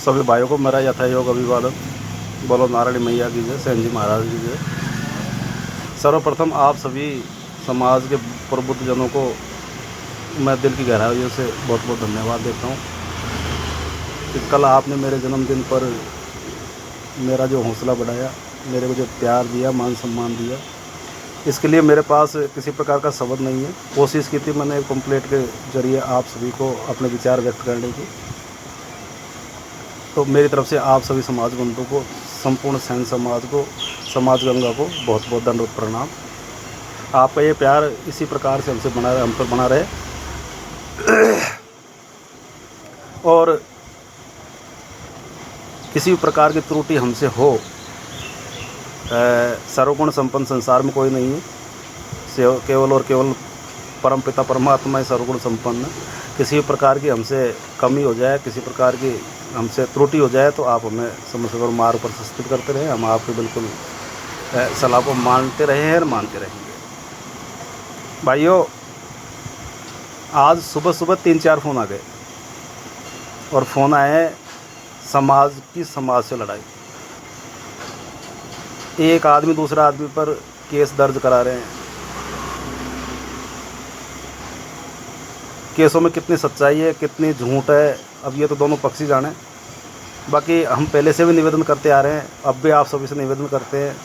सभी भाइयों को मेरा यथायोग अभिवादन। बोलो नारायणी मैया की जय, सेन जी महाराज की जय। सर्वप्रथम आप सभी समाज के प्रबुद्धजनों को मैं दिल की गहराइयों से बहुत बहुत धन्यवाद देता हूँ कि कल आपने मेरे जन्मदिन पर मेरा जो हौसला बढ़ाया, मेरे को जो प्यार दिया, मान सम्मान दिया, इसके लिए मेरे पास किसी प्रकार का शब्द नहीं है। कोशिश की थी मैंने पंपलेट के जरिए आप सभी को अपने विचार व्यक्त करने की, तो मेरी तरफ से आप सभी समाज बंधुओं को, संपूर्ण सैन समाज को, समाज गंगा को बहुत बहुत दंडवत प्रणाम। आपका ये प्यार इसी प्रकार से हमसे बना रहे, हम पर बना रहे और किसी भी प्रकार की त्रुटि हमसे हो, सर्वगुण संपन्न संसार में कोई नहीं है, केवल और केवल परमपिता परमात्मा ही सर्वगुण संपन्न। किसी भी प्रकार की हमसे कमी हो जाए, किसी प्रकार की हमसे त्रुटि हो जाए, तो आप हमें समय समय मार्ग पर सस्तित करते रहें। हम आपके बिल्कुल सलाह को मानते रहे हैं और मानते रहेंगे। भाइयों, आज सुबह सुबह 3-4 फ़ोन आ गए और फ़ोन आए समाज से लड़ाई। एक आदमी दूसरा आदमी पर केस दर्ज करा रहे हैं। केसों में कितनी सच्चाई है, कितनी झूठ है, अब ये तो दोनों पक्ष ही जाने। बाकी हम पहले से भी निवेदन करते आ रहे हैं, अब भी आप सभी से निवेदन करते हैं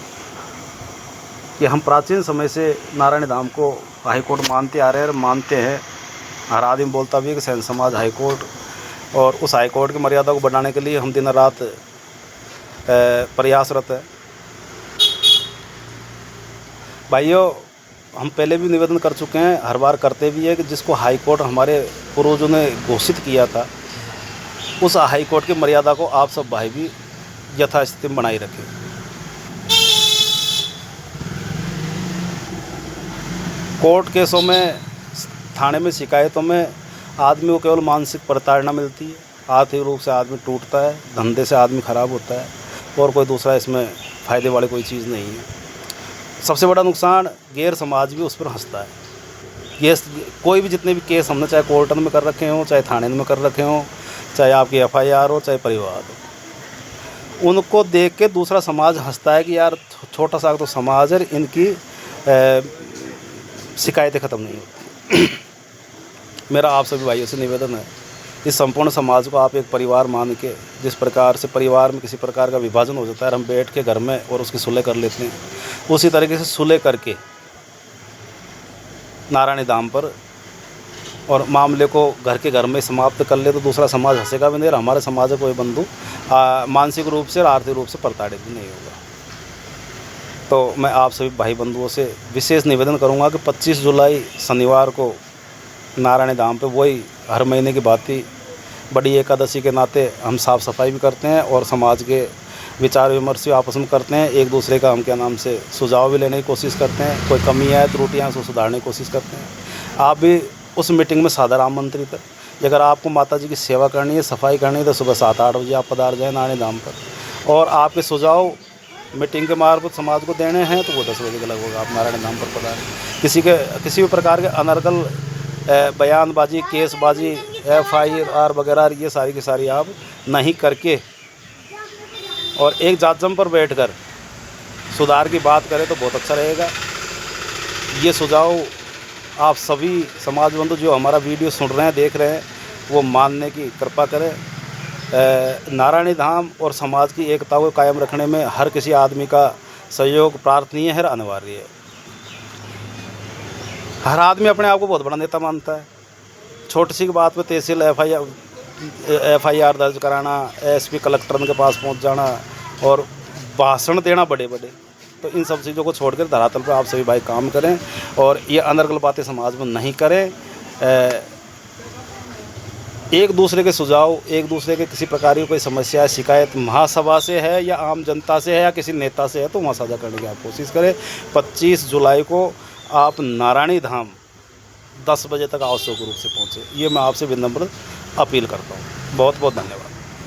कि हम प्राचीन समय से नारायणी धाम को हाई कोर्ट मानते आ रहे हैं और मानते हैं। हर आदमी बोलता भी है कि सैन समाज हाई कोर्ट, और उस हाई कोर्ट की मर्यादा को बढ़ाने के लिए हम दिन रात प्रयासरत है। भाइयों, हम पहले भी निवेदन कर चुके हैं, हर बार करते भी है कि जिसको हाई कोर्ट हमारे पूर्वजों ने घोषित किया था, उस हाई कोर्ट की मर्यादा को आप सब भाई भी यथास्थिति में बनाए रखें। कोर्ट केसों में, थाने में शिकायतों में आदमी को केवल मानसिक प्रताड़ना मिलती है, आर्थिक रूप से आदमी टूटता है, धंधे से आदमी ख़राब होता है, और कोई दूसरा इसमें फ़ायदे वाली कोई चीज़ नहीं है। सबसे बड़ा नुकसान गैर समाज भी उस पर हंसता है। केस, कोई भी जितने भी केस हमने चाहे कोर्ट में कर रखे हों, चाहे थाने में कर रखे हों, चाहे आपकी FIR हो, चाहे परिवार हो, उनको देख के दूसरा समाज हंसता है कि यार छोटा सा तो समाज है, इनकी शिकायतें ख़त्म नहीं होती। मेरा आप सभी भाइयों से निवेदन है, इस संपूर्ण समाज को आप एक परिवार मान के, जिस प्रकार से परिवार में किसी प्रकार का विभाजन हो जाता है, हम बैठ के घर में और उसकी सुलह कर लेते हैं, उसी तरीके से सुलह करके नारायणी धाम पर और मामले को घर में समाप्त कर ले, तो दूसरा समाज हंसेगा भी नहीं और हमारे समाज का कोई बंधु मानसिक रूप से और आर्थिक रूप से प्रताड़ित भी नहीं होगा। तो मैं आप सभी भाई बंधुओं से विशेष निवेदन करूंगा कि 25 जुलाई शनिवार को नारायणी धाम पे वही हर महीने की बात ही बड़ी एकादशी के नाते हम साफ़ सफाई भी करते हैं और समाज के विचार विमर्श भी आपस में करते हैं। एक दूसरे का हम क्या नाम से सुझाव भी लेने की कोशिश करते हैं, कोई कमियाँ है, त्रुटियाँ उसको सुधारने की कोशिश करते हैं। आप भी उस मीटिंग में सादर आमंत्रित है। अगर आपको माता जी की सेवा करनी है, सफाई करनी है, तो सुबह 7-8 बजे आप पधार जाएँ नारायणी धाम पर, और आपके सुझाव मीटिंग के मार्फत समाज को देने हैं तो वो 10 बजे के लगभग आप नारायणी धाम पर पधारें। किसी भी प्रकार के अनर्गल बयानबाजी, केसबाजी, FIR वगैरह ये सारी की सारी आप नहीं करके और एक जातजम पर बैठकर सुधार की बात करें तो बहुत अच्छा रहेगा। ये सुझाव आप सभी समाज बंधु जो हमारा वीडियो सुन रहे हैं, देख रहे हैं, वो मानने की कृपा करें। नारायणी धाम और समाज की एकता को कायम रखने में हर किसी आदमी का सहयोग प्रार्थनीय है, अनिवार्य है। हर आदमी अपने आप को बहुत बड़ा नेता मानता है। छोटी सी बात पे तहसील FIR दर्ज कराना, SP कलेक्टर के पास पहुंच जाना और भाषण देना बड़े बड़े, तो इन सब चीज़ों को छोड़कर धरातल पर आप सभी भाई काम करें और ये अनर्गल बातें समाज में नहीं करें। एक दूसरे के सुझाव, एक दूसरे के किसी प्रकार की कोई समस्या, शिकायत महासभा से है या आम जनता से है या किसी नेता से है, तो वहाँ साझा करने की आप कोशिश करें। 25 जुलाई को आप नारायणी धाम 10 बजे तक आवश्यक रूप से पहुँचे, ये मैं आपसे विनम्र अपील करता हूँ। बहुत बहुत धन्यवाद।